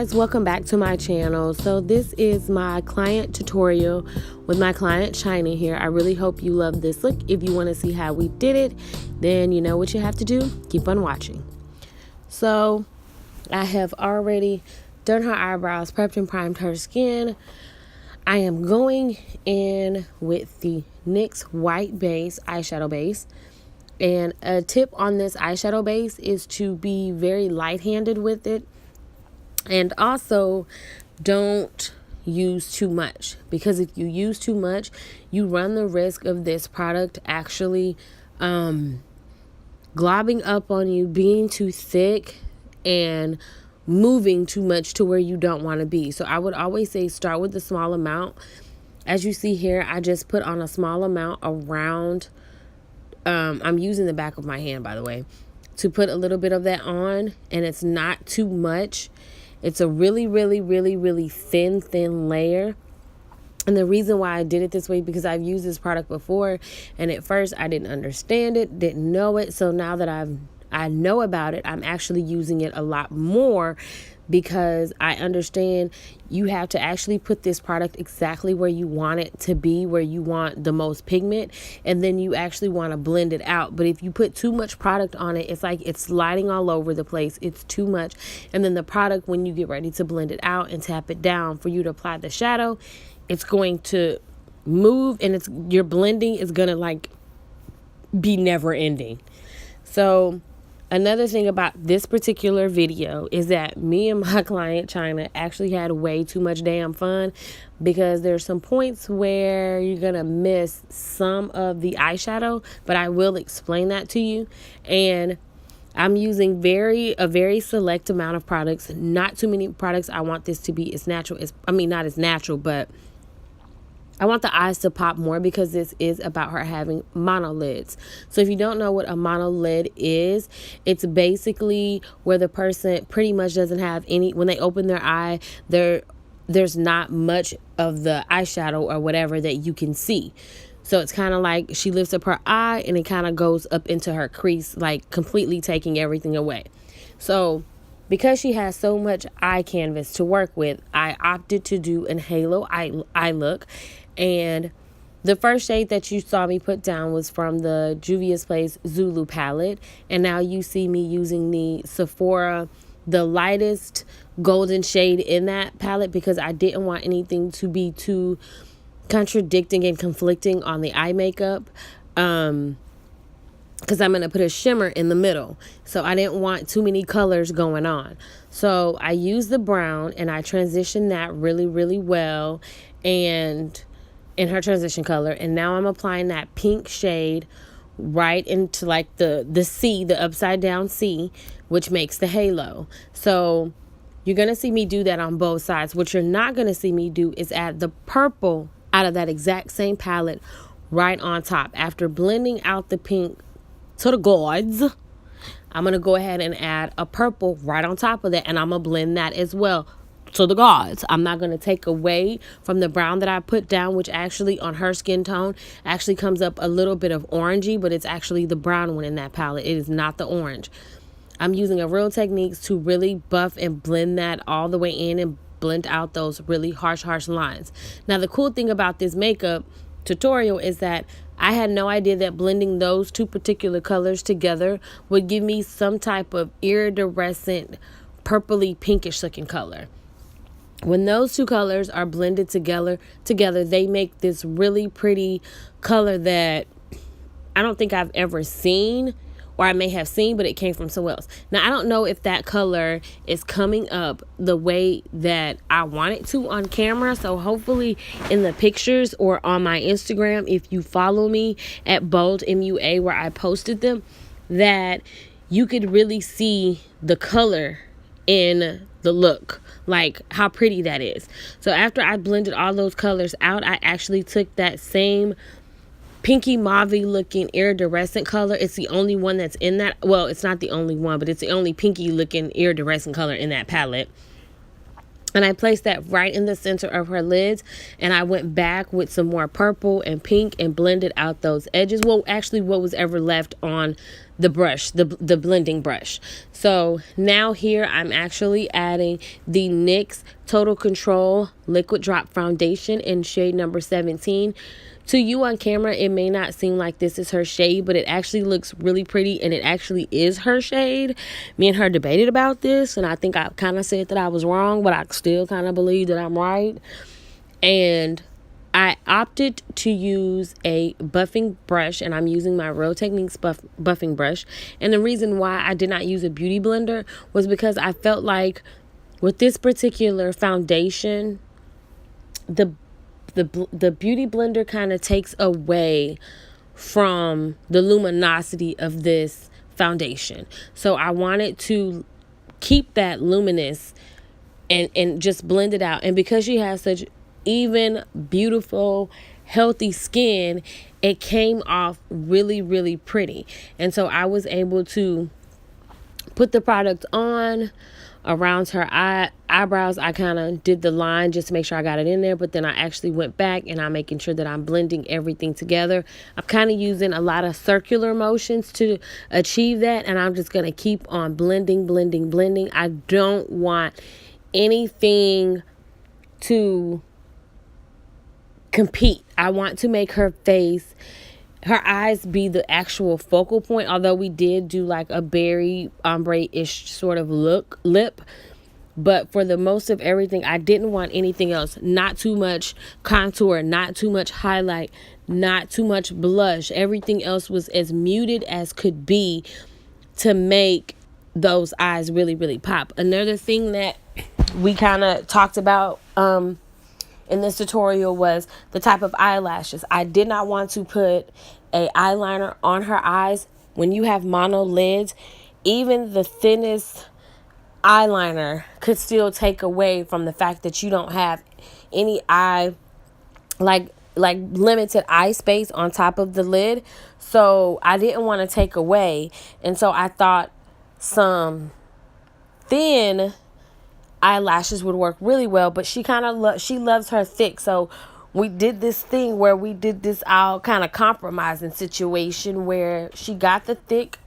guys, welcome back to my channel. So this is my client tutorial with my client China here. I really hope you love this look. If you want to see how we did it, then you know what you have to do. Keep on watching. So I have already done her eyebrows, prepped and primed her skin. I am going in with the NYX white base, eyeshadow base. And a tip on this eyeshadow base is to be very light-handed with it. And also, don't use too much, because if you use too much, you run the risk of this product actually globbing up on you, being too thick, and moving too much to where you don't want to be. So I would always say start with a small amount. As you see here, I just put on a small amount around, I'm using the back of my hand, by the way, to put a little bit of that on, and it's not too much. It's a really thin layer. And the reason why I did it this way, because I've used this product before, and at first I didn't understand it, didn't know it. So now that I know about it, I'm actually using it a lot more, because I understand you have to actually put this product exactly where you want it to be, where you want the most pigment, and then you actually want to blend it out. But if you put too much product on it, it's like it's sliding all over the place. It's too much. And then the product, when you get ready to blend it out and tap it down for you to apply the shadow, it's going to move, and your blending is going to like be never ending. So another thing about this particular video is that me and my client China actually had way too much damn fun, because there's some points where you're gonna miss some of the eyeshadow, but I will explain that to you. And I'm using a very select amount of products, not too many products. I want this to be as natural as, not as natural, but I want the eyes to pop more, because this is about her having monolids. So if you don't know what a monolid is, it's basically where the person pretty much doesn't have any, when they open their eye, there's not much of the eyeshadow or whatever that you can see. So it's kind of like she lifts up her eye and it kind of goes up into her crease, like completely taking everything away. So because she has so much eye canvas to work with, I opted to do an halo eye look. And the first shade that you saw me put down was from the Juvia's Place Zulu palette. And now you see me using the Sephora, the lightest golden shade in that palette, because I didn't want anything to be too contradicting and conflicting on the eye makeup. Because I'm going to put a shimmer in the middle. So I didn't want too many colors going on. So I used the brown and I transitioned that really well, and in her transition color. And now I'm applying that pink shade right into like the C, the upside down C, which makes the halo. So you're going to see me do that on both sides. What you're not going to see me do is add the purple out of that exact same palette right on top. After blending out the pink to the gods, I'm going to go ahead and add a purple right on top of that, and I'm going to blend that as well to the gods. I'm not going to take away from the brown that I put down, which actually on her skin tone actually comes up a little bit of orangey, but it's actually the brown one in that palette. It is not the orange. I'm using a Real Techniques to really buff and blend that all the way in and blend out those really harsh lines. Now, the cool thing about this makeup tutorial is that I had no idea that blending those two particular colors together would give me some type of iridescent purpley pinkish looking color. When those two colors are blended together, they make this really pretty color that I don't think I've ever seen, or I may have seen, but it came from somewhere else. Now, I don't know if that color is coming up the way that I want it to on camera. So hopefully in the pictures or on my Instagram, if you follow me at Bold MUA, where I posted them, that you could really see the color in the look, like how pretty that is. So after I blended all those colors out, I actually took that same pinky mauve looking iridescent color. It's the only one that's in that. Well, it's not the only one, but it's the only pinky looking iridescent color in that palette. And I placed that right in the center of her lids. And I went back with some more purple and pink and blended out those edges. Well, actually what was ever left on the brush, the blending brush. So now here I'm actually adding the NYX Total Control Liquid Drop Foundation in shade number 17. To you on camera, it may not seem like this is her shade, but it actually looks really pretty, and it actually is her shade. Me and her debated about this, and I think I kind of said that I was wrong, but I still kind of believe that I'm right. And I opted to use a buffing brush, and I'm using my Real Techniques buffing brush. And the reason why I did not use a beauty blender was because I felt like with this particular foundation, the beauty blender kind of takes away from the luminosity of this foundation. So I wanted to keep that luminous and just blend it out. And because she has such even, beautiful, healthy skin, it came off really, really pretty. And so I was able to put the product on around her eyebrows. I kind of did the line just to make sure I got it in there, but then I actually went back and I'm making sure that I'm blending everything together. I'm kind of using a lot of circular motions to achieve that, and I'm just going to keep on blending. I don't want anything to compete. I want to make her eyes be the actual focal point, although we did do like a berry ombre-ish sort of lip. But for the most of everything, I didn't want anything else. Not too much contour, not too much highlight, not too much blush. Everything else was as muted as could be to make those eyes really, really pop. Another thing that we kind of talked about in this tutorial was the type of eyelashes. I did not want to put a eyeliner on her eyes. When you have mono lids, even the thinnest eyeliner could still take away from the fact that you don't have any eye, like limited eye space on top of the lid. So I didn't want to take away, and so I thought some thin eyelashes would work really well, but she kind of she loves her thick. So we did this thing where we did this all kind of compromising situation where she got the thick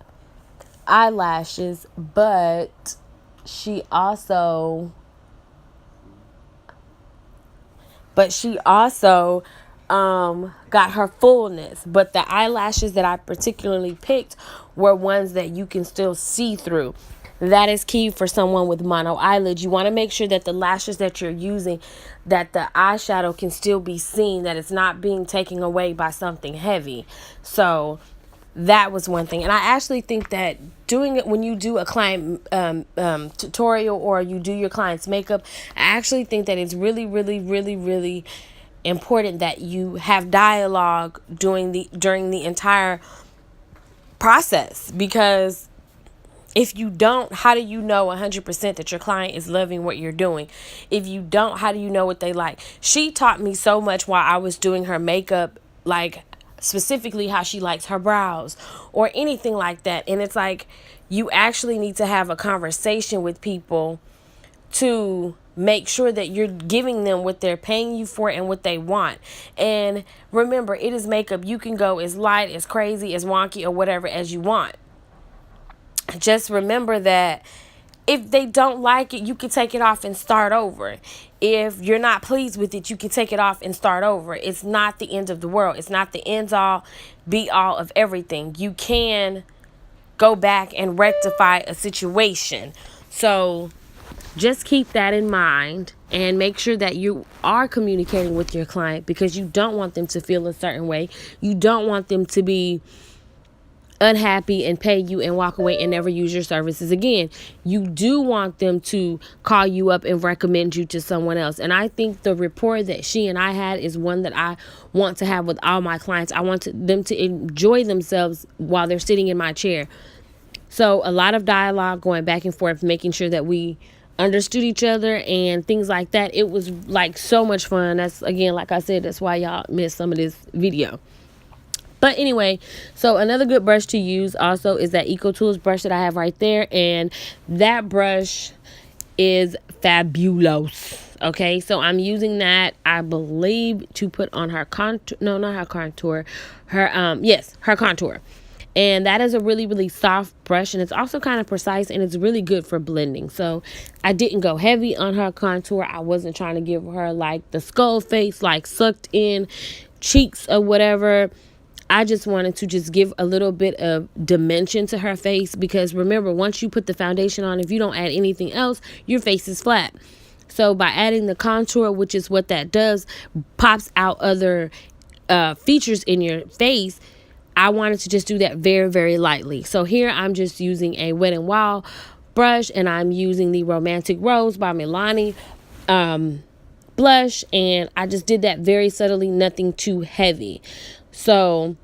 eyelashes, but she also got her fullness. But the eyelashes that I particularly picked were ones that you can still see through. That is key for someone with mono eyelids. You want to make sure that the lashes that you're using, that the eyeshadow can still be seen, that it's not being taken away by something heavy. So that was one thing. And I actually think that doing it when you do a client tutorial or you do your client's makeup, I actually think that it's really, really, really, really important that you have dialogue during the entire process. Because if you don't, how do you know 100% that your client is loving what you're doing? If you don't, how do you know what they like? She taught me so much while I was doing her makeup, like specifically how she likes her brows or anything like that. And it's like you actually need to have a conversation with people to make sure that you're giving them what they're paying you for and what they want. And remember, it is makeup. You can go as light, as crazy, as wonky, or whatever as you want. Just remember that if they don't like it, you can take it off and start over. If you're not pleased with it, you can take it off and start over. It's not the end of the world. It's not the end all, be all of everything. You can go back and rectify a situation. So just keep that in mind and make sure that you are communicating with your client, because you don't want them to feel a certain way. You don't want them to be unhappy and pay you and walk away and never use your services again. You do want them to call you up and recommend you to someone else. And I think the rapport that she and I had is one that I want to have with all my clients. I want them to enjoy themselves while they're sitting in my chair. So a lot of dialogue going back and forth, making sure that we understood each other and things like that. It was like so much fun. That's, again, like I said, that's why y'all missed some of this video. But anyway, so another good brush to use also is that EcoTools brush that I have right there. And that brush is fabulous. Okay, so I'm using that, I believe, to put on her contour. No, not her contour. Her contour. And that is a really, really soft brush, and it's also kind of precise, and it's really good for blending. So I didn't go heavy on her contour. I wasn't trying to give her like the skull face, like sucked in cheeks or whatever. I just wanted to just give a little bit of dimension to her face, because remember, once you put the foundation on, if you don't add anything else, your face is flat. So by adding the contour, which is what that does, pops out other features in your face, I wanted to just do that very, very lightly. So here I'm just using a Wet n Wild brush, and I'm using the Romantic Rose by Milani blush, and I just did that very subtly, nothing too heavy. So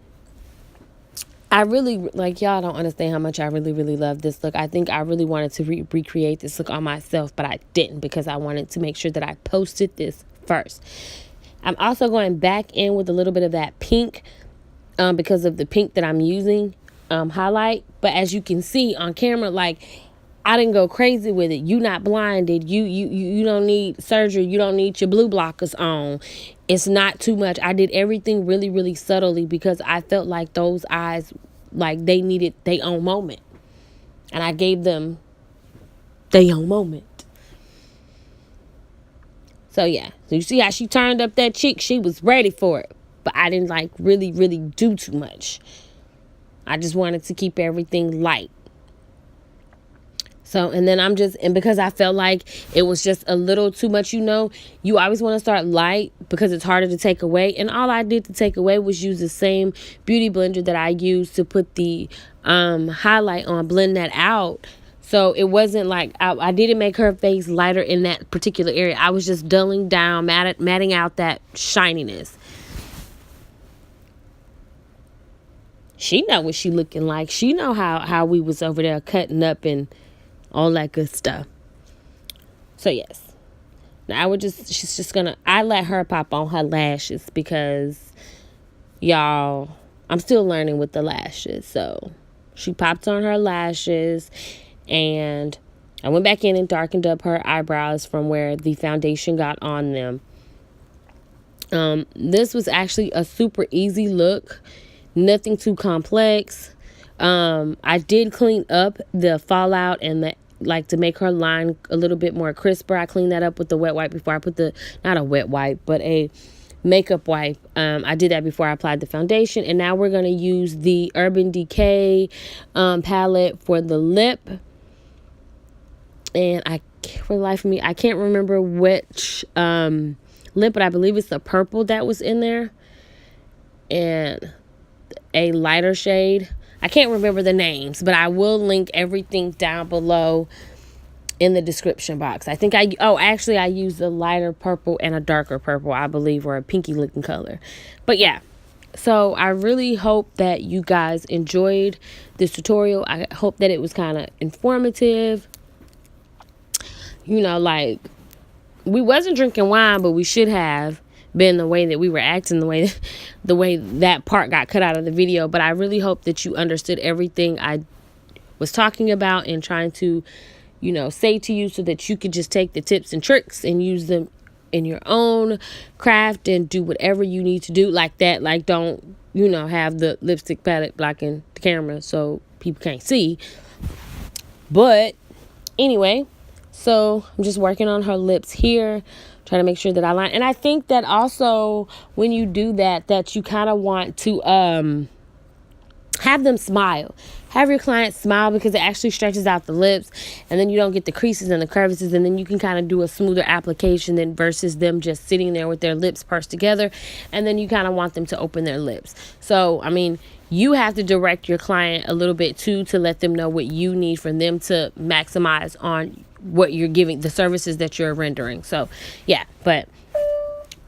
I really, like, y'all don't understand how much I really, really love this look. I think I really wanted to recreate this look on myself, but I didn't, because I wanted to make sure that I posted this first. I'm also going back in with a little bit of that pink, because of the pink that I'm using, highlight. But as you can see on camera, like, I didn't go crazy with it. You not blinded. You don't need surgery. You don't need your blue blockers on. It's not too much. I did everything really, really subtly, because I felt like those eyes, like, they needed their own moment. And I gave them their own moment. So yeah. So you see how she turned up that cheek? She was ready for it. But I didn't like really, really do too much. I just wanted to keep everything light. So, and then and because I felt like it was just a little too much, you always want to start light because it's harder to take away. And all I did to take away was use the same beauty blender that I used to put the highlight on, blend that out. So it wasn't like, I didn't make her face lighter in that particular area. I was just dulling down, matting out that shininess. She know what she looking like. She know how we was over there cutting up and all that good stuff. So yes. Now I let her pop on her lashes, because y'all, I'm still learning with the lashes. So she popped on her lashes, and I went back in and darkened up her eyebrows from where the foundation got on them. This was actually a super easy look. Nothing too complex. I did clean up the fallout and to make her line a little bit more crisper. I cleaned that up with the wet wipe before I put not a wet wipe, but a makeup wipe. I did that before I applied the foundation. And now we're going to use the Urban Decay palette for the lip. And for the life of me, I can't remember which lip, but I believe it's the purple that was in there. And a lighter shade. I can't remember the names, but I will link everything down below in the description box. I think I used a lighter purple and a darker purple, I believe, or a pinky looking color. But yeah, so I really hope that you guys enjoyed this tutorial. I hope that it was kind of informative. Like, we wasn't drinking wine, but we should have been, the way that we were acting, the way that part got cut out of the video. But I really hope that you understood everything I was talking about and trying to, say to you, so that you could just take the tips and tricks and use them in your own craft and do whatever you need to do like that. Like, don't, have the lipstick palette blocking the camera so people can't see. But anyway, so I'm just working on her lips here, trying to make sure that I line. And I think that also when you do that you kind of want to have them smile. Have your client smile, because it actually stretches out the lips, and then you don't get the creases and the crevices, and then you can kind of do a smoother application than versus them just sitting there with their lips pursed together, and then you kind of want them to open their lips. So, I mean, you have to direct your client a little bit too, to let them know what you need from them to maximize on what you're giving, the services that you're rendering. So yeah, but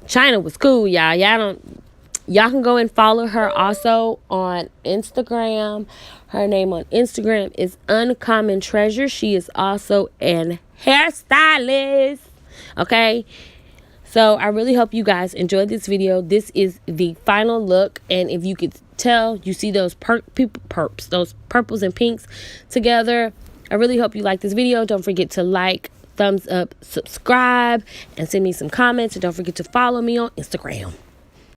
China was cool, y'all. Y'all can go and follow her also on Instagram. Her name on Instagram is Uncommon Treasure. She is also an hairstylist. Okay. So I really hope you guys enjoyed this video. This is the final look, and if you could tell, you see those those purples and pinks together. I really hope you like this video. Don't forget to like, thumbs up, subscribe, and send me some comments. And don't forget to follow me on Instagram.